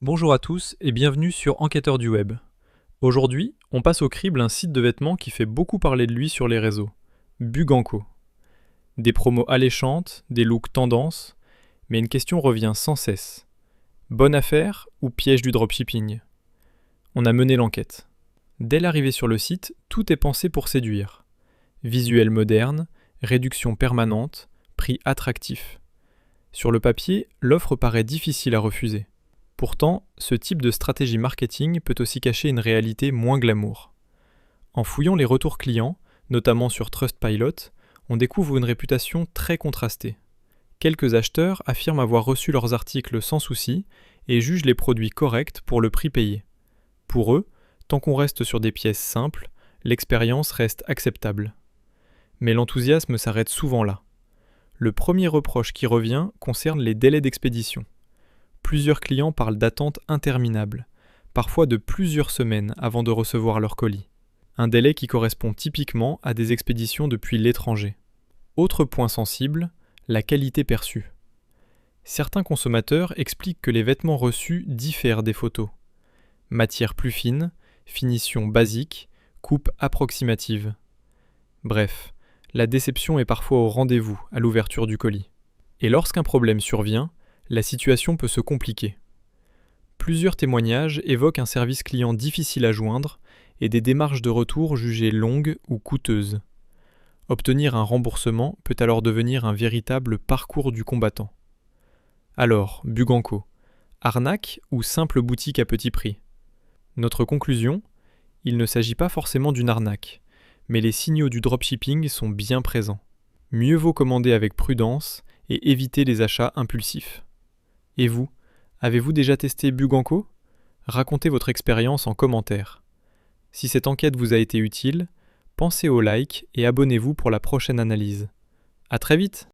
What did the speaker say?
Bonjour à tous et bienvenue sur Enquêteur du Web. Aujourd'hui, on passe au crible un site de vêtements qui fait beaucoup parler de lui sur les réseaux, Buganco. Des promos alléchantes, des looks tendance, mais une question revient sans cesse. Bonne affaire ou piège du dropshipping? On a mené l'enquête. Dès l'arrivée sur le site, tout est pensé pour séduire. Visuel moderne, réduction permanente, prix attractif. Sur le papier, l'offre paraît difficile à refuser. Pourtant, ce type de stratégie marketing peut aussi cacher une réalité moins glamour. En fouillant les retours clients, notamment sur Trustpilot, on découvre une réputation très contrastée. Quelques acheteurs affirment avoir reçu leurs articles sans souci et jugent les produits corrects pour le prix payé. Pour eux, tant qu'on reste sur des pièces simples, l'expérience reste acceptable. Mais l'enthousiasme s'arrête souvent là. Le premier reproche qui revient concerne les délais d'expédition. Plusieurs clients parlent d'attentes interminables, parfois de plusieurs semaines avant de recevoir leur colis. Un délai qui correspond typiquement à des expéditions depuis l'étranger. Autre point sensible, la qualité perçue. Certains consommateurs expliquent que les vêtements reçus diffèrent des photos. Matière plus fine, finition basique, coupe approximative. Bref, la déception est parfois au rendez-vous à l'ouverture du colis. Et lorsqu'un problème survient, la situation peut se compliquer. Plusieurs témoignages évoquent un service client difficile à joindre et des démarches de retour jugées longues ou coûteuses. Obtenir un remboursement peut alors devenir un véritable parcours du combattant. Alors, Buganco, arnaque ou simple boutique à petit prix? Notre conclusion, il ne s'agit pas forcément d'une arnaque, mais les signaux du dropshipping sont bien présents. Mieux vaut commander avec prudence et éviter les achats impulsifs. Et vous, avez-vous déjà testé Buganco? Racontez votre expérience en commentaire. Si cette enquête vous a été utile, pensez au like et abonnez-vous pour la prochaine analyse. À très vite!